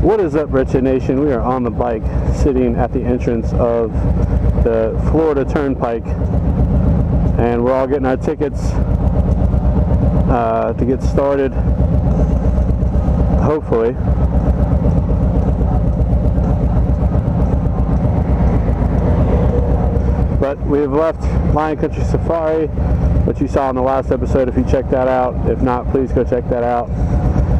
What is up, Wretched Nation? We are on the bike sitting at the entrance of the Florida Turnpike, and we're all getting our tickets to get started, hopefully. But we have left Lion Country Safari, which you saw in the last episode if you checked that out. If not, please go check that out.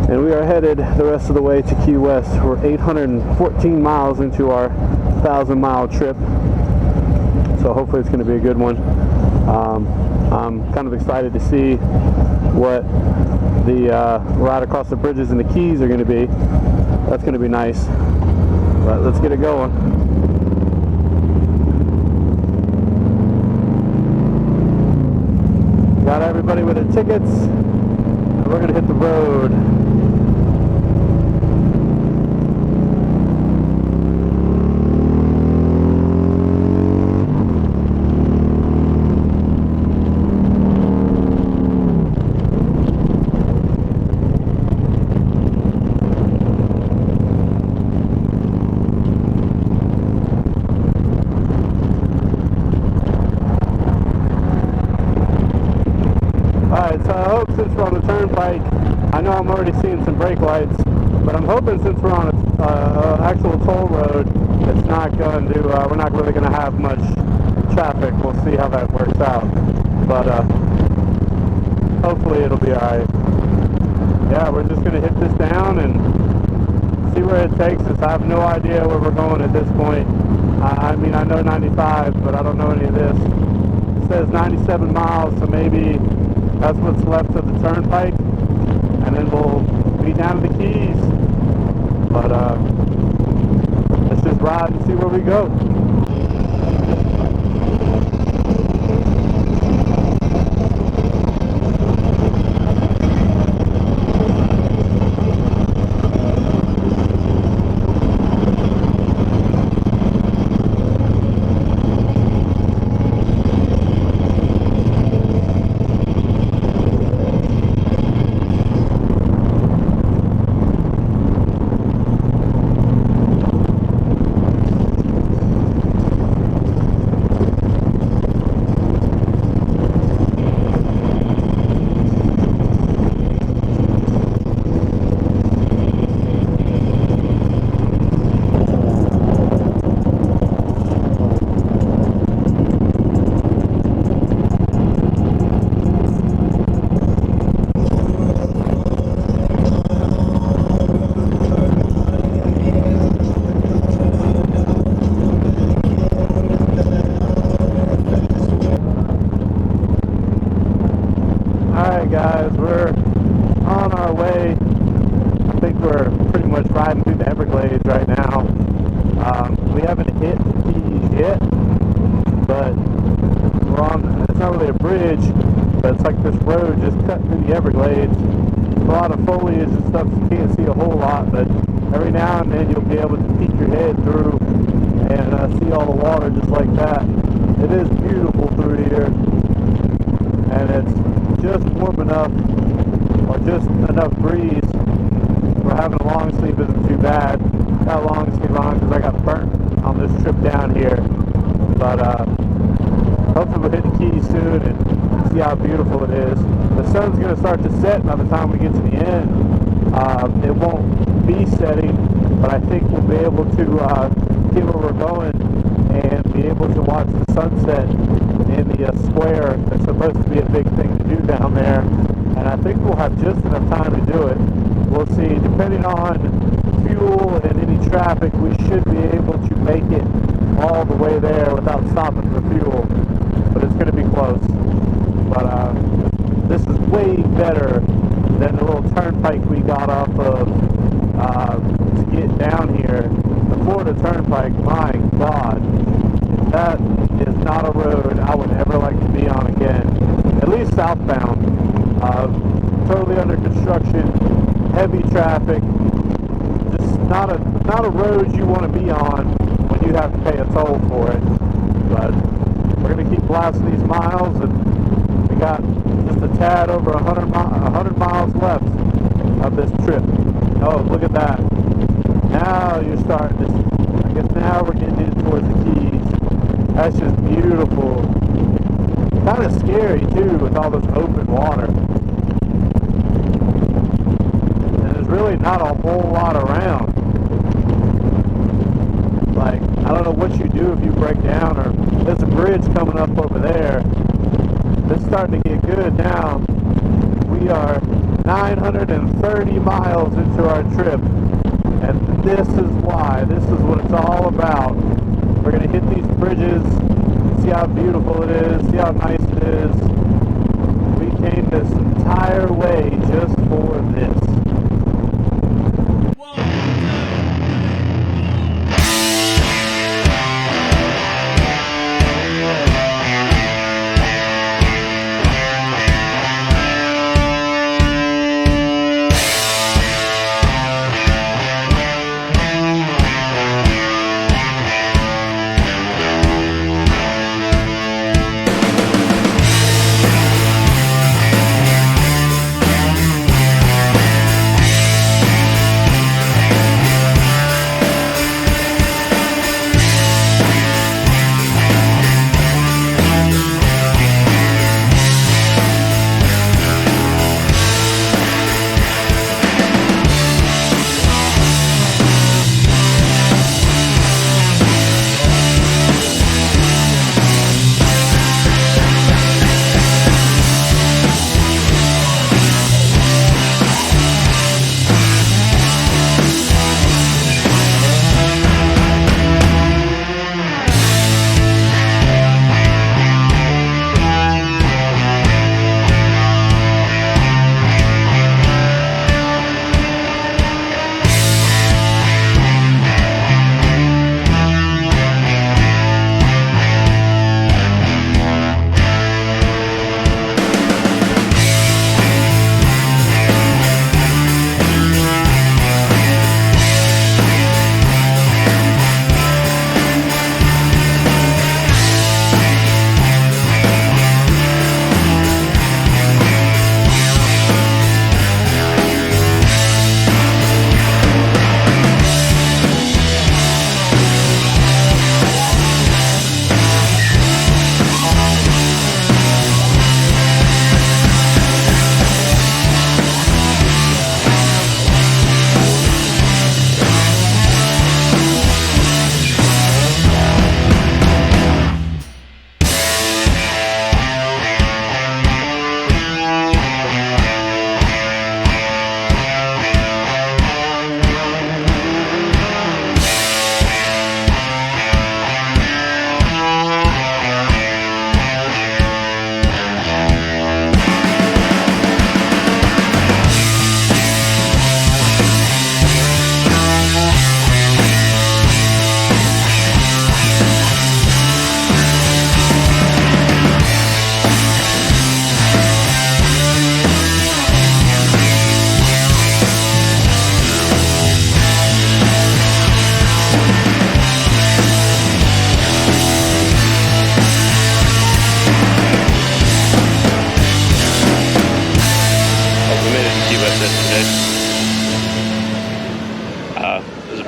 And we are headed the rest of the way to Key West. We're 814 miles into our 1,000-mile trip, so hopefully it's going to be a good one. I'm kind of excited to see what the ride across the bridges and the Keys are going to be. That's going to be nice. But let's get it going. Got everybody with their tickets, and we're going to hit the road. Alright, so I hope since we're on the turnpike, I know I'm already seeing some brake lights, but I'm hoping since we're on an actual toll road, it's not going to, we're not really going to have much traffic. We'll see how that works out, but hopefully it'll be alright. Yeah, we're just going to hit this down and see where it takes us. I have no idea where we're going at this point. I mean, I know 95, but I don't know any of this. It says 97 miles, so maybe that's what's left of the turnpike, and then we'll be down to the Keys. But let's just ride and see where we go. Alright guys, we're on our way. I think we're pretty much riding through the Everglades right now. We haven't hit the Keys yet, but we're on, it's not really a bridge, but it's like this road just cut through the Everglades. A lot of foliage and stuff, you can't see a whole lot, but every now and then you'll be able to peek your head through and see all the water just like that. It is beautiful through here, and it's just warm enough, or just enough breeze. We're having a long sleeve isn't too bad. Got a long sleeve on because I got burnt on this trip down here. But hopefully we'll hit the Keys soon and see how beautiful it is. The sun's going to start to set by the time we get to the end. It won't be setting, but I think we'll be able to get where we're going and be able to watch the sunset in the square. It's supposed to be a big thing to do down there, and I think we'll have just enough time to do it. We'll see. Depending on fuel and any traffic, we should be able to make it all the way there without stopping for fuel, but it's going to be close. But this is way better than the little turnpike we got off of to get down here. The Florida Turnpike, my God, that is not a road I would ever like to be on again. At least southbound. Totally under construction, heavy traffic. Just not a road you want to be on when you have to pay a toll for it. But we're going to keep blasting these miles, and we got just a tad over 100 miles left of this trip. Oh, look at that. Now now you're starting to, I guess now we're getting in towards the Keys. That's just beautiful. Kind of scary too with all this open water. And there's really not a whole lot around. Like, I don't know what you do if you break down, or there's a bridge coming up over there. It's starting to get good now. We are 930 miles into our trip, and this is why. This is what it's all about. We're going to hit these bridges, see how beautiful it is, see how nice it is. We came this entire way just for this.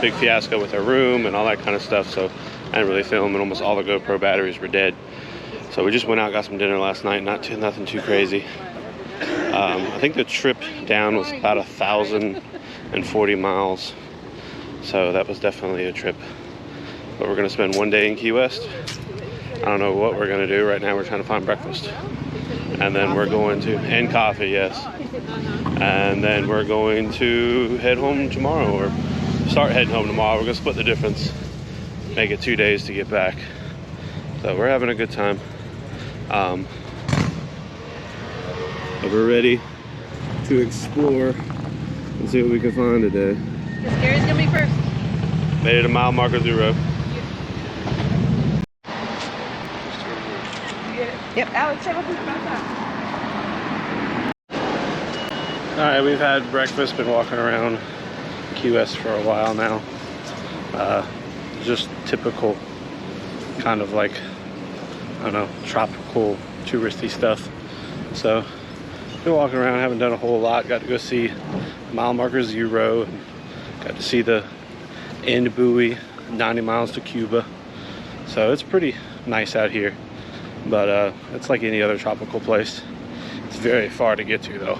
Big fiasco with our room and all that kind of stuff, so I didn't really film, and almost all the GoPro batteries were dead. So we just went out, got some dinner last night. Nothing too crazy. I think the trip down was about 1,040 miles, so that was definitely a trip. But we're gonna spend one day in Key West. I don't know what we're gonna do right now. We're trying to find breakfast, and then we're going to, and coffee, yes, and then we're going to head home tomorrow, or start heading home tomorrow. We're gonna split the difference, make it 2 days to get back. So we're having a good time. But we're ready to explore and see what we can find today. Because Gary's gonna be first. Made it a mile marker 0. Yep, Alex, say what's about that. Alright, we've had breakfast, been walking around Key West for a while now. Just typical kind of like, I don't know, tropical touristy stuff. So been walking around, haven't done a whole lot. Got to go see mile marker 0 and got to see the end buoy, 90 miles to Cuba. So it's pretty nice out here, but it's like any other tropical place. It's very far to get to though.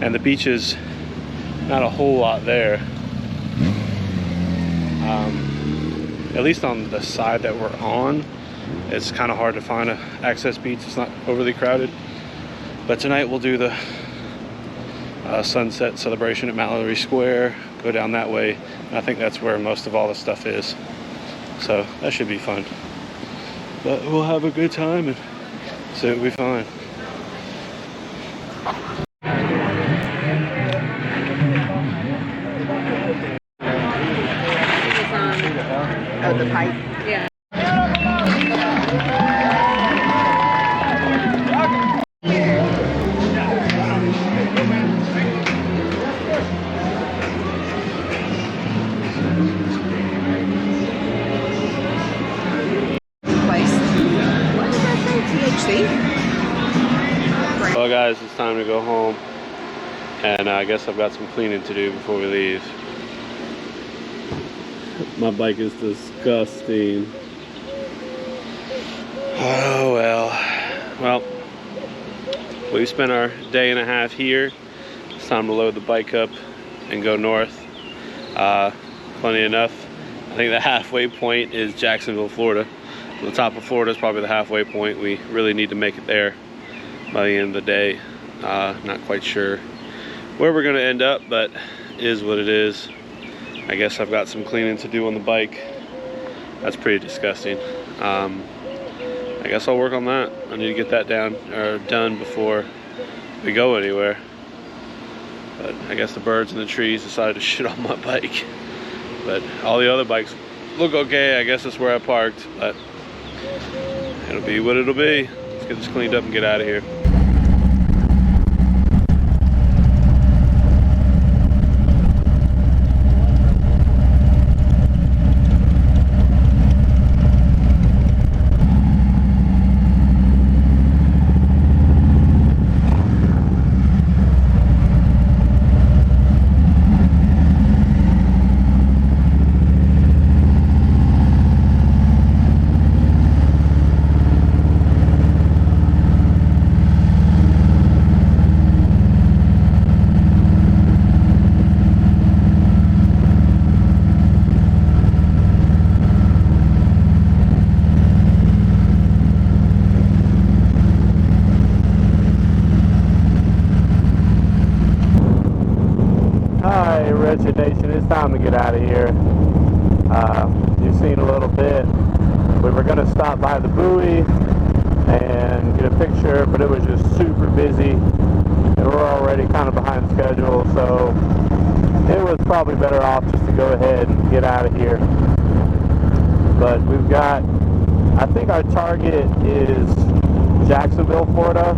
And the beaches, not a whole lot there. At least on the side that we're on, it's kind of hard to find an access beach. It's not overly crowded. But tonight we'll do the sunset celebration at Mallory Square, go down that way, and I think that's where most of all the stuff is. So that should be fun. But we'll have a good time, and so it'll be fine. Oh, the pipe. Yeah. Well guys, it's time to go home, and I guess I've got some cleaning to do before we leave. My bike is disgusting. Oh well, we've spent our day and a half here. It's time to load the bike up and go north. Funny enough, I think the halfway point is Jacksonville, Florida. The top of Florida is probably the halfway point. We really need to make it there by the end of the day. Not quite sure where we're gonna end up, but it is what it is. I guess I've got some cleaning to do on the bike. That's pretty disgusting. I guess I'll work on that. I need to get that done before we go anywhere. But I guess the birds and the trees decided to shit on my bike. But all the other bikes look okay. I guess that's where I parked, but it'll be what it'll be. Let's get this cleaned up and get out of here. Hi, Wretched Nation, it's time to get out of here. You've seen a little bit. We were going to stop by the buoy and get a picture, but it was just super busy, and we're already kind of behind schedule, so it was probably better off just to go ahead and get out of here. But we've got, I think our target is Jacksonville, Florida.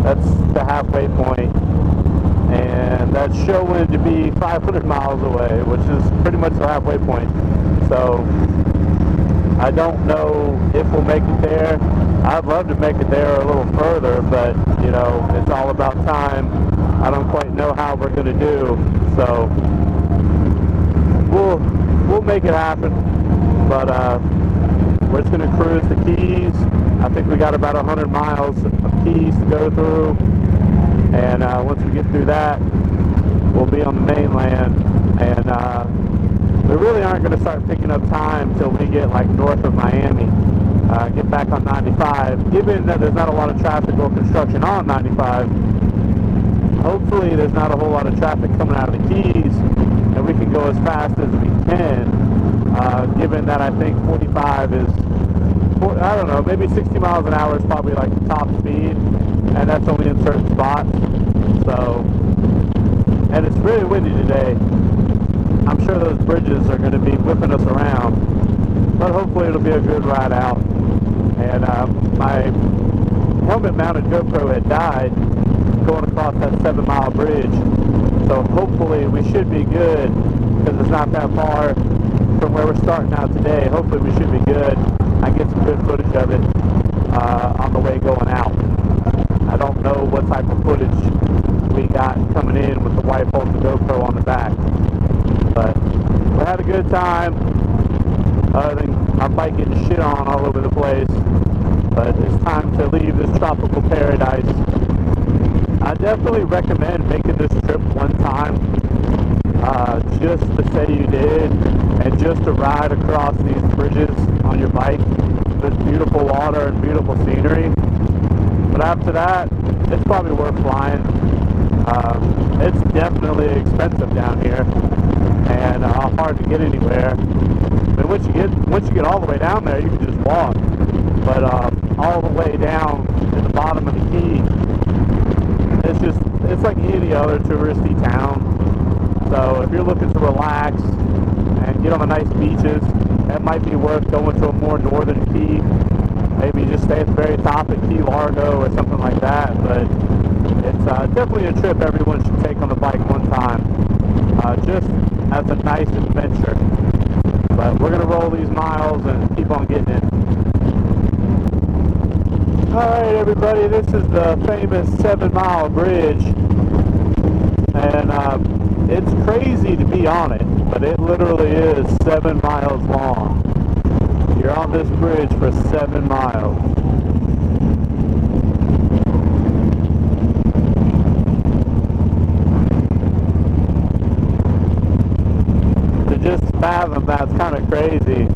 That's the halfway point. And that's showing to be 500 miles away, which is pretty much the halfway point. So I don't know if we'll make it there. I'd love to make it there a little further, but you know, it's all about time. I don't quite know how we're going to do, so we'll make it happen. But we're just going to cruise the Keys. I think we got about 100 miles of Keys to go through. And once we get through that, we'll be on the mainland. And we really aren't going to start picking up time until we get like north of Miami. Get back on 95. Given that there's not a lot of traffic or construction on 95, hopefully there's not a whole lot of traffic coming out of the Keys, and we can go as fast as we can. Given that I think 45 is, I don't know, maybe 60 miles an hour is probably like the top speed. And that's only in certain spots. So, and it's really windy today. I'm sure those bridges are going to be whipping us around, but hopefully it'll be a good ride out. And my helmet-mounted GoPro had died going across that 7-mile bridge. So hopefully we should be good, because it's not that far from where we're starting out today. Hopefully we should be good. I get some good footage of it on the way going out. I don't know what type of footage we got coming in with the wife holding the GoPro on the back, but we're had a good time, other than my bike getting shit on all over the place. But it's time to leave this tropical paradise. I definitely recommend making this trip one time, just to say you did, and just to ride across these bridges on your bike with beautiful water and beautiful scenery. But after that, it's probably worth flying. It's definitely expensive down here, and hard to get anywhere. But once you get all the way down there, you can just walk. But all the way down to the bottom of the key, it's like any other touristy town. So if you're looking to relax and get on the nice beaches, that might be worth going to a more northern key. Maybe just stay at the very top at Key Largo or something like that. But it's definitely a trip everyone should take on the bike one time, just as a nice adventure. But we're going to roll these miles and keep on getting it. Alright everybody, this is the famous 7 Mile Bridge, and it's crazy to be on it, but it literally is 7 miles long. You're on this bridge for 7 miles. To just fathom that's kind of crazy.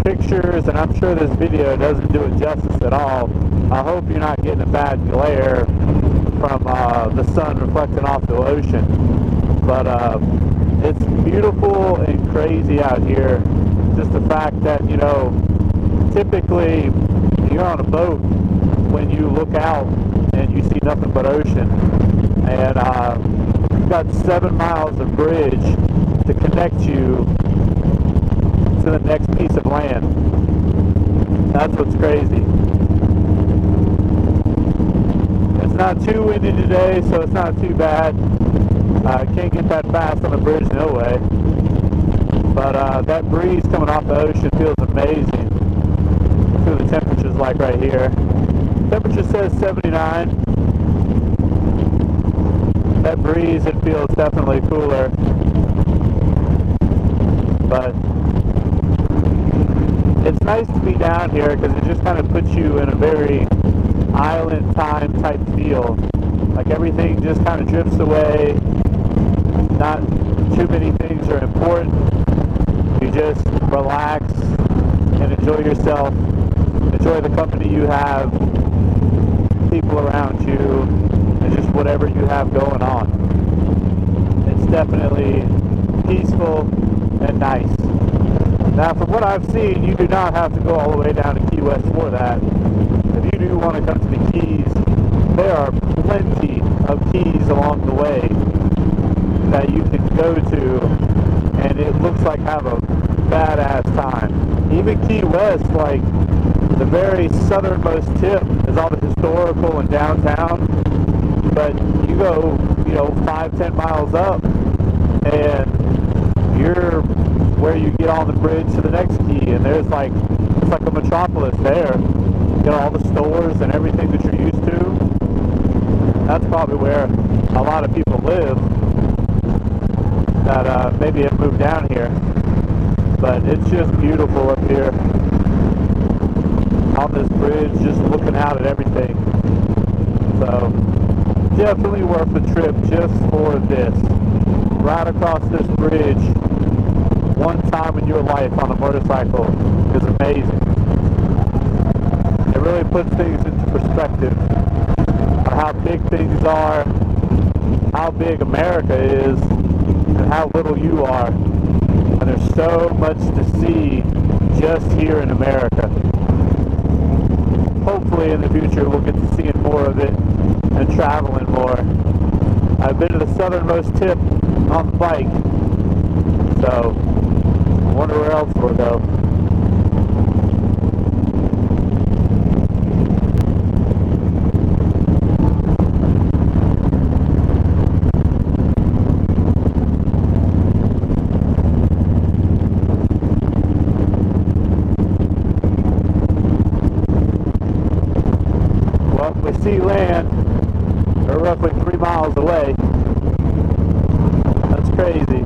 Pictures, and I'm sure this video doesn't do it justice at all. I hope you're not getting a bad glare from the sun reflecting off the ocean. But it's beautiful and crazy out here. Just the fact that, you know, typically you're on a boat when you look out and you see nothing but ocean. And you've got 7 miles of bridge to connect you to the next piece of land. That's what's crazy. It's not too windy today, so it's not too bad. Can't get that fast on the bridge, no way. But that breeze coming off the ocean feels amazing. Let's see what the temperature's like right here. Temperature says 79. That breeze, it feels definitely cooler. But it's nice to be down here because it just kind of puts you in a very island time type feel. Like everything just kind of drifts away. Not too many things are important. You just relax and enjoy yourself. Enjoy the company you have, people around you, and just whatever you have going on. It's definitely peaceful and nice. Now, from what I've seen, you do not have to go all the way down to Key West for that. If you do want to come to the Keys, there are plenty of keys along the way that you can go to, and it looks like have a badass time. Even Key West, like the very southernmost tip, is all the historical and downtown. But you go, 5-10 miles up, and you're where you get on the bridge to the next key, and there's it's like a metropolis there. You got all the stores and everything that you're used to. That's probably where a lot of people live that maybe have moved down here. But it's just beautiful up here on this bridge, just looking out at everything. So definitely worth the trip just for this. Ride across this bridge one time in your life on a motorcycle is amazing. It really puts things into perspective on how big things are, how big America is, and how little you are. And there's so much to see just here in America. Hopefully in the future we'll get to seeing more of it and traveling more. I've been to the southernmost tip on the bike, so I wonder where else we'll go. Well, we see land. We're roughly 3 miles away. That's crazy.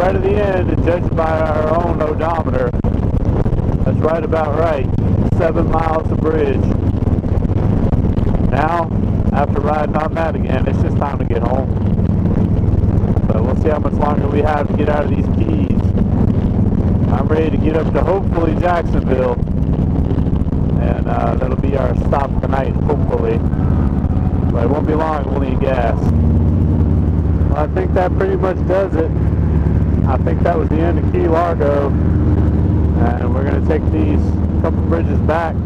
right at the end, and judging by our own odometer, that's right about right. 7 miles of bridge. Now, after riding on that again, it's just time to get home. But we'll see how much longer we have to get out of these keys. I'm ready to get up to hopefully Jacksonville, and that'll be our stop tonight, hopefully. But it won't be long, we'll need gas. Well, I think that pretty much does it. I think that was the end of Key Largo, and we're going to take these couple bridges back.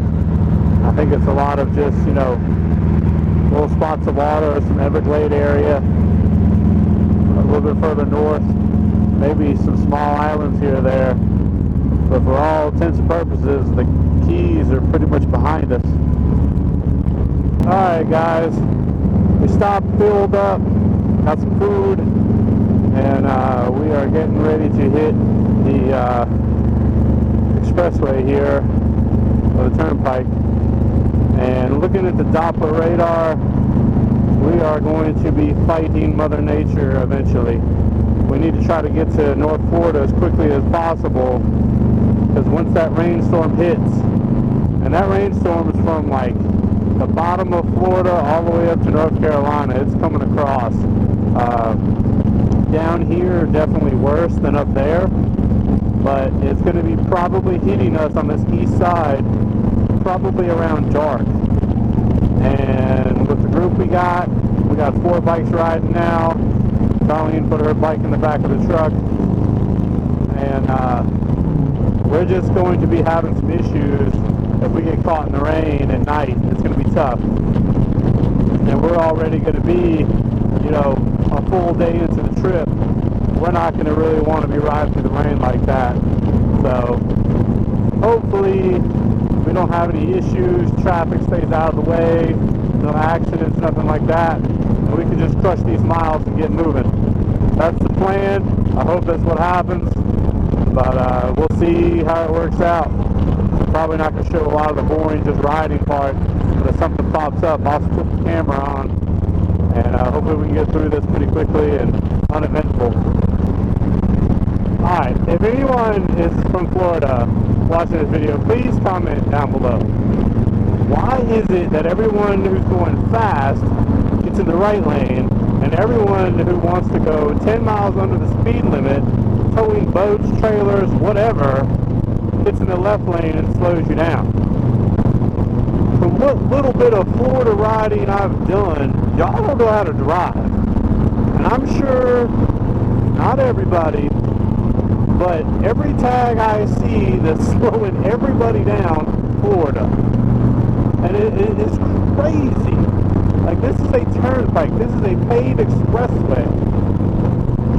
I think it's a lot of just, you know, little spots of water, some Everglade area, a little bit further north, maybe some small islands here or there. But for all intents and purposes, the keys are pretty much behind us. Alright guys, we stopped, filled up, got some food, and we are getting ready to hit the expressway here, or the turnpike. And looking at the Doppler radar, we are going to be fighting Mother Nature eventually. We need to try to get to North Florida as quickly as possible, because once that rainstorm hits, and that rainstorm is from like the bottom of Florida all the way up to North Carolina, it's coming across. Down here, definitely worse than up there, but it's going to be probably hitting us on this east side probably around dark. And with the group we got 4 bikes riding now. Darlene put her bike in the back of the truck, and we're just going to be having some issues if we get caught in the rain at night. It's going to be tough, and we're already going to be, you know, a full day into the trip. We're not going to really want to be riding through the rain like that. So hopefully we don't have any issues, traffic stays out of the way, no accidents, nothing like that, and we can just crush these miles and get moving. That's the plan. I hope that's what happens, but we'll see how it works out. Probably not going to show a lot of the boring just riding part, but if something pops up, I'll flip the camera on, and hopefully we can get through this pretty quickly and uneventful. Alright, if anyone is from Florida watching this video, please comment down below. Why is it that everyone who's going fast gets in the right lane, and everyone who wants to go 10 miles under the speed limit, towing boats, trailers, whatever, gets in the left lane and slows you down? From what little bit of Florida riding I've done, y'all don't know how to drive. And I'm sure not everybody, but every tag I see that's slowing everybody down, Florida. And it is crazy. Like, this is a turnpike. This is a paid expressway.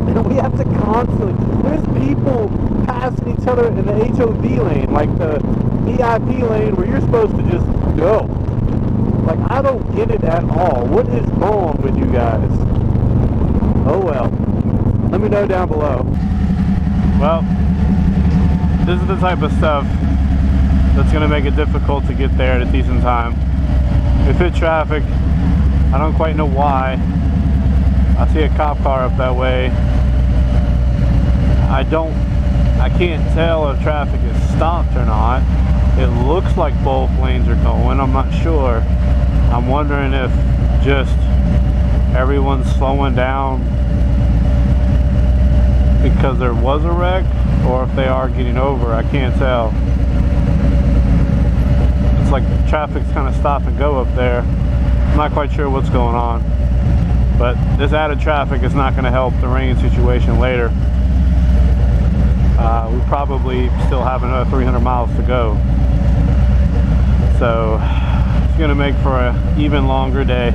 And we have to constantly... There's people passing each other in the HOV lane, like the VIP lane where you're supposed to just go. Like, I don't get it at all. What is wrong with you guys? Oh well. Let me know down below. Well, this is the type of stuff that's going to make it difficult to get there at a decent time. We hit traffic. I don't quite know why. I see a cop car up that way. I can't tell if traffic is stopped or not. It looks like both lanes are going. I'm not sure. I'm wondering if just everyone's slowing down because there was a wreck, or if they are getting over. I can't tell. It's like traffic's kind of stop and go up there. I'm not quite sure what's going on, but this added traffic is not going to help the rain situation later. We probably still have another 300 miles to go, so it's going to make for an even longer day.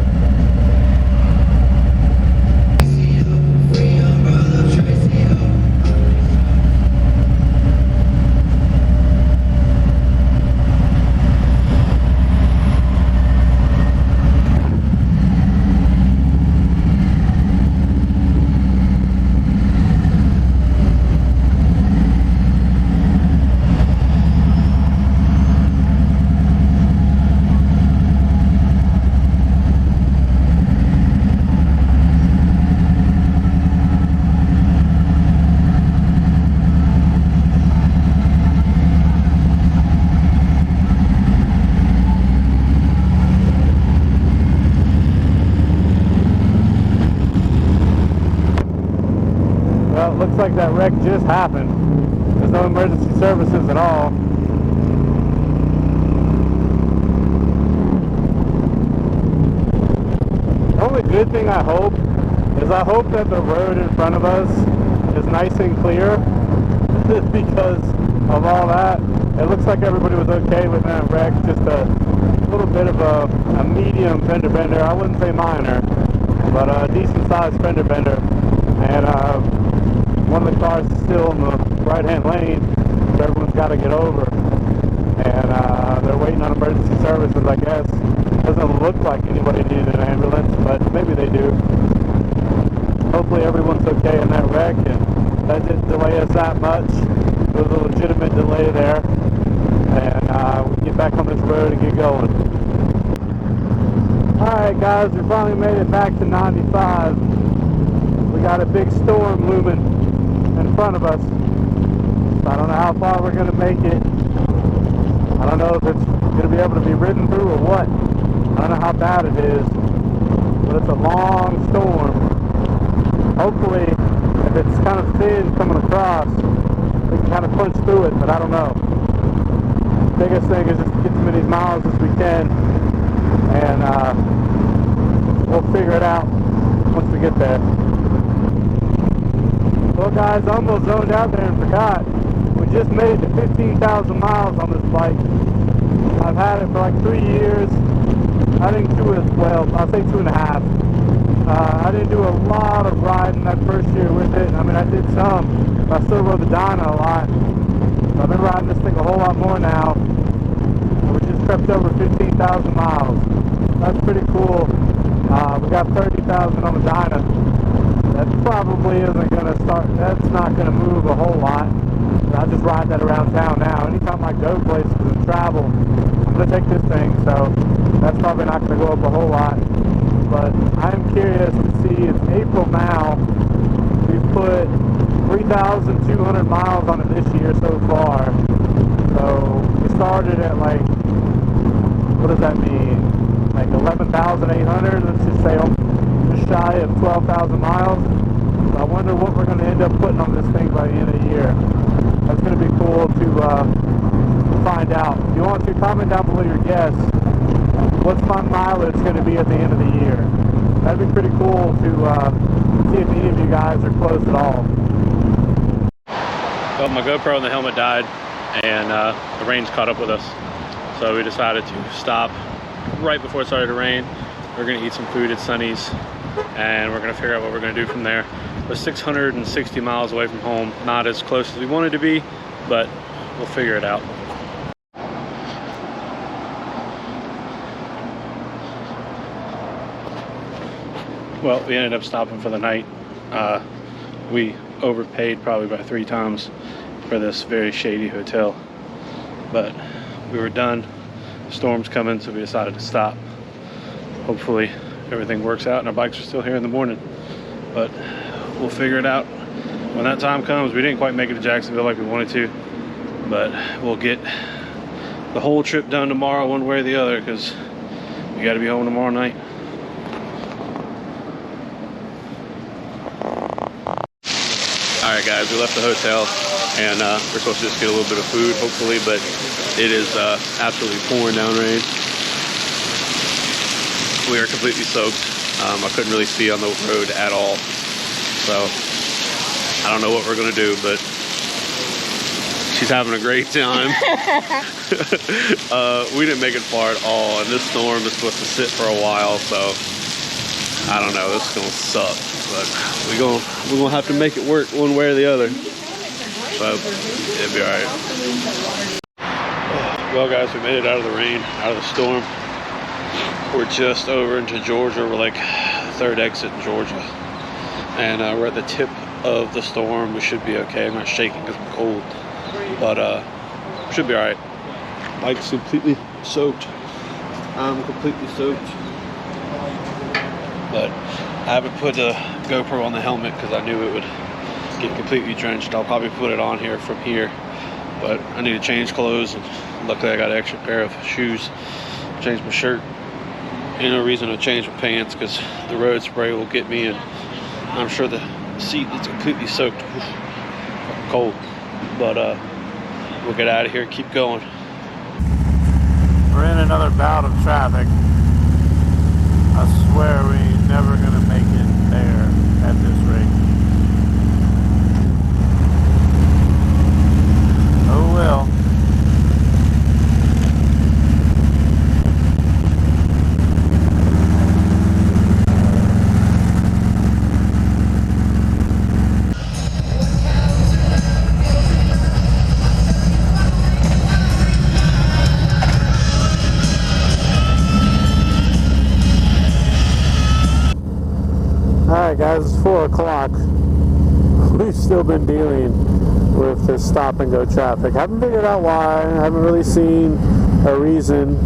it looks like that wreck just happened. There's no emergency services at all. The only good thing I hope is I hope that the road in front of us is nice and clear because of all that. It looks like everybody was okay with that wreck, just a little bit of a medium fender bender. I wouldn't say minor, but a decent sized fender bender. And one of the cars is still in the right hand lane, so everyone's got to get over. And they're waiting on emergency services, I guess. Doesn't look like anybody needed an ambulance, but maybe they do. Hopefully everyone's okay in that wreck, and that didn't delay us that much. There was a legitimate delay there, and we can get back on this road and get going. Alright guys, we finally made it back to 95. We got a big storm looming in front of us. I don't know how far we're going to make it. I don't know if it's going to be able to be ridden through or what. I don't know how bad it is, but it's a long storm. Hopefully, if it's kind of thin coming across, we can kind of punch through it, but I don't know. The biggest thing is just to get as many miles as we can, and we'll figure it out once we get there. Well guys, I almost zoned out there and forgot. We just made it to 15,000 miles on this bike. I've had it for like 3 years. I didn't do it, well, I'll say 2.5. I didn't do a lot of riding that first year with it. I mean, I did some, but I still rode the Dyna a lot. So I've been riding this thing a whole lot more now. And we just crept over 15,000 miles. That's pretty cool. We got 30,000 on the Dyna. That probably isn't going to start, that's not going to move a whole lot. I just ride that around town now. Anytime I go places and travel, I'm going to take this thing, so that's probably not going to go up a whole lot. But I'm curious to see, it's April now. We've put 3,200 miles on it this year so far. So we started at like, what does that mean? Like 11,800, let's just say just shy of 12,000 miles. So I wonder what we're going to end up putting on this thing by the end of the year. That's going to be cool to find out. If you want to, comment down below your guess. What's my mileage going to be at the end of the year? That'd be pretty cool to see if any of you guys are close at all. Well, my GoPro and the helmet died, and the rain's caught up with us. So we decided to stop right before it started to rain. We're going to eat some food at Sunny's, and we're going to figure out what we're going to do from there. We're 660 miles away from home, not as close as we wanted to be, but we'll figure it out. Well, we ended up stopping for the night. We overpaid probably by 3 times for this very shady hotel, but we were done. The storm's coming, so we decided to stop. Hopefully everything works out and our bikes are still here in the morning, but we'll figure it out when that time comes. We didn't quite make it to Jacksonville like we wanted to, but we'll get the whole trip done tomorrow one way or the other, because we got to be home tomorrow night. Alright guys, we left the hotel, and we're supposed to just get a little bit of food hopefully, but it is absolutely pouring down rain. We are completely soaked. I couldn't really see on the road at all, so I don't know what we're gonna do, but she's having a great time. We didn't make it far at all, and this storm is supposed to sit for a while, so I don't know, this is gonna suck, but we're gonna have to make it work one way or the other, but it'll be all right. Well guys, we made it out of the rain, out of the storm. We're just over into Georgia. We're like third exit in Georgia, and we're at the tip of the storm. We should be okay. I'm not shaking because I'm cold, but should be all right. Bike's completely soaked. I'm completely soaked, but I haven't put the GoPro on the helmet because I knew it would get completely drenched. I'll probably put it on here from here, but I need to change clothes, and luckily I got an extra pair of shoes. Change my shirt. Ain't no reason to change my pants because the road spray will get me, and I'm sure the seat that's completely soaked. Oof, cold. But we'll get out of here and keep going. We're in another bout of traffic. I swear we ain't never gonna make it there at this rate. Oh well. Alright guys, it's 4 o'clock. We've still been dealing with this stop and go traffic. Haven't figured out why. Haven't really seen a reason.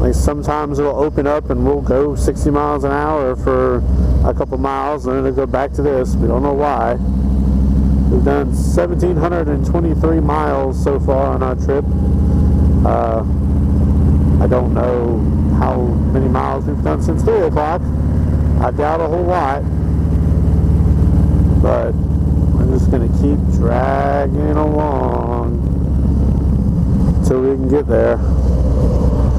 Like sometimes it'll open up and we'll go 60 miles an hour for a couple miles and then it'll go back to this. We don't know why. We've done 1,723 miles so far on our trip. I don't know how many miles we've done since 3 o'clock. I doubt a whole lot, but we're just going to keep dragging along until we can get there.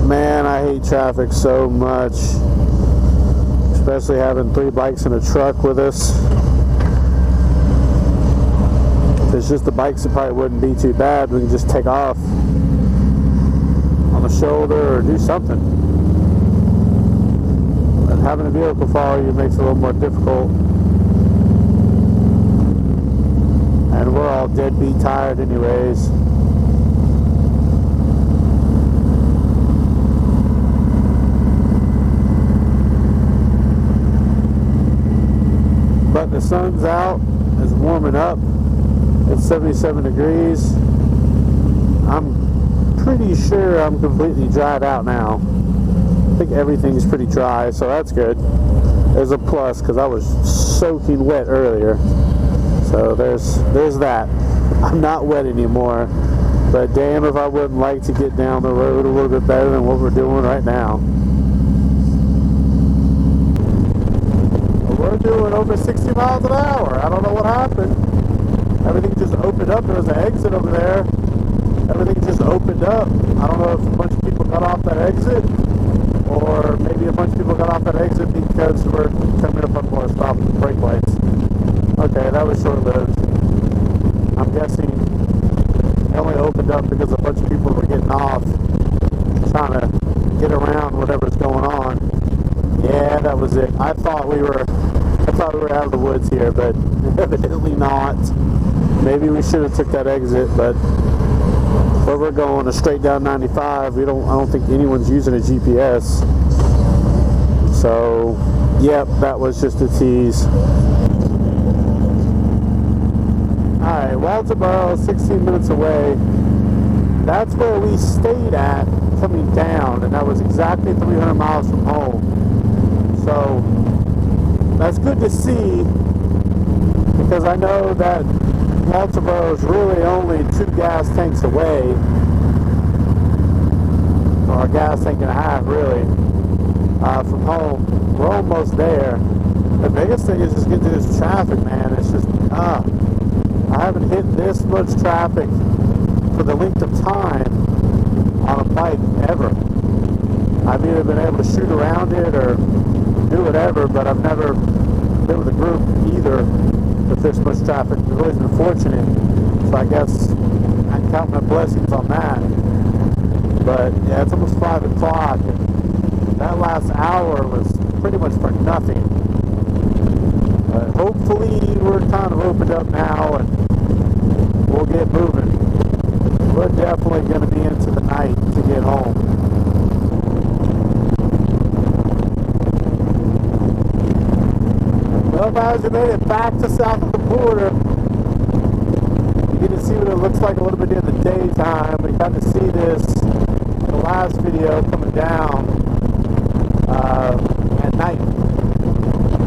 Man, I hate traffic so much, especially having 3 bikes and a truck with us. If it's just the bikes, it probably wouldn't be too bad. We can just take off on the shoulder or do something. Having a vehicle follow you makes it a little more difficult. And we're all deadbeat tired anyways. But the sun's out, it's warming up. It's 77 degrees. I'm pretty sure I'm completely dried out now. I think everything's pretty dry, so that's good. There's a plus because I was soaking wet earlier, so there's that. I'm not wet anymore, but damn if I wouldn't like to get down the road a little bit better than what we're doing right now. We're doing over 60 miles an hour. I don't know what happened. Everything just opened up. There was an exit over there. Everything just opened up. I don't know if a bunch of people got off that exit, or maybe a bunch of people got off that exit because we're coming up on more stop at the brake lights. Okay, that was short-lived. I'm guessing it only opened up because a bunch of people were getting off, trying to get around whatever's going on. Yeah, that was it. I thought we were out of the woods here, but evidently not. Maybe we should have took that exit, but where we're going is straight down 95. I don't think anyone's using a GPS. So, yep, that was just a tease. Alright, Walterboro, 16 minutes away. That's where we stayed at coming down, and that was exactly 300 miles from home. So, that's good to see, because I know that Walterboro is really only 2 gas tanks away, or a gas tank and a half really, from home. We're almost there. The biggest thing is just getting through this traffic, man. It's just, I haven't hit this much traffic for the length of time on a bike ever. I've either been able to shoot around it or do whatever, but I've never been with a group either with this much traffic. I've always been fortunate, so I guess I can count my blessings on that. But yeah, it's almost 5 o'clock, and that last hour was pretty much for nothing. But hopefully we're kind of opened up now and we'll get moving. We're definitely going to be into the night to get home. Well, guys, we made it back to south of the border. You get to see what it looks like a little bit in the daytime. We got to see this in the last video coming down at night.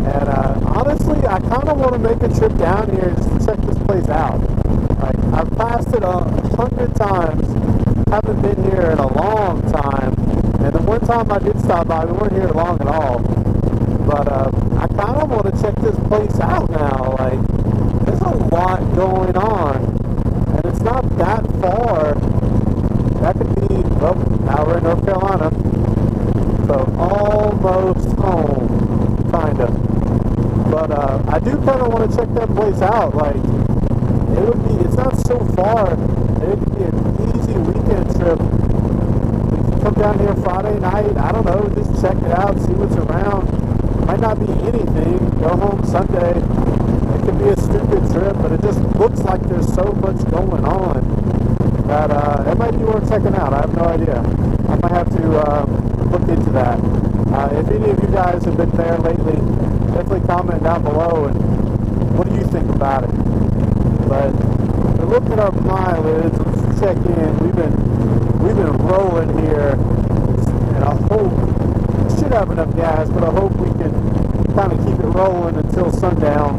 And honestly, I kind of want to make a trip down here just to check this place out. Like, I've passed it 100 times, haven't been here in a long time, and the one time I did stop by, we weren't here long at all. But I kind of want to check this place out now. Like, I do kind of want to check that place out. Like, it's not so far. It could be an easy weekend trip. We can come down here Friday night. I don't know, just check it out, see what's around. Might not be anything. Go home Sunday. It could be a stupid trip, but it just looks like there's so much going on that it might be worth checking out. I have no idea. I might have to look into that. If any of you guys have been there lately, definitely comment down below and what do you think about it. But to look at our mileage, let's check in. We've been rolling here, and I hope we should have enough gas, but I hope we can kind of keep it rolling until sundown.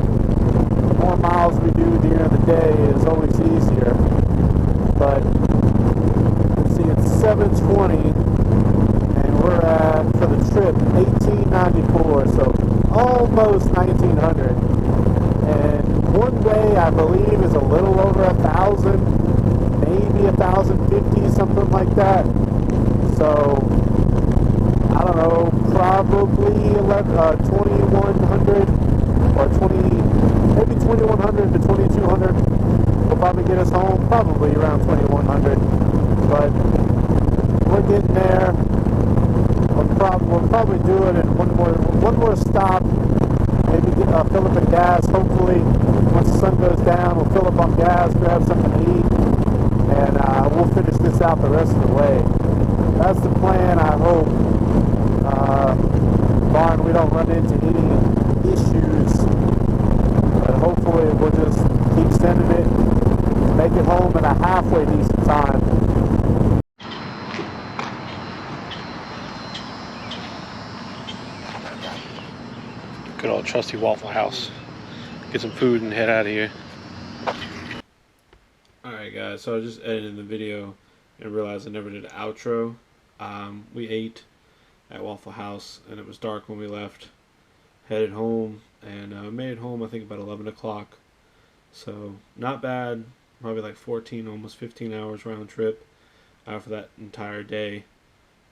The more miles we do during the day is always easier. But let's see, it's 7:20, and we're at, for the trip, 1894, so almost 1900. And one way, I believe, is a little over 1,000, maybe 1,050, something like that. So I don't know, probably 2,100 or maybe 2,100 to 2,200 will probably get us home, probably around 2,100. But we're getting there. We'll probably do it in one more stop. Maybe fill up in gas. Hopefully, once the sun goes down, we'll fill up on gas, grab something to eat, and we'll finish this out the rest of the way. That's the plan, I hope. Barring we don't run into any issues, but hopefully we'll just keep sending it, make it home in a halfway decent time. Good old trusty Waffle House. Get some food and head out of here. Alright guys, so I was just editing the video and realized I never did an outro. We ate at Waffle House and it was dark when we left. Headed home and made it home I think about 11 o'clock. So not bad, probably like 14, almost 15 hours round trip for that entire day.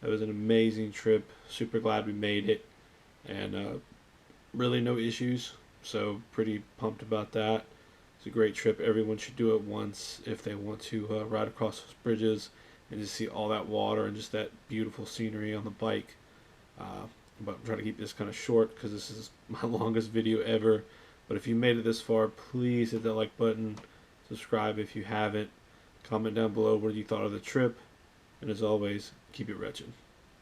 It was an amazing trip, super glad we made it, and really no issues, so pretty pumped about that. It's a great trip. Everyone should do it once if they want to ride across those bridges and just see all that water and just that beautiful scenery on the bike. But I'm trying to keep this kind of short because this is my longest video ever. But if you made it this far, please hit that like button, subscribe if you haven't, comment down below what you thought of the trip, and as always, keep it wretched.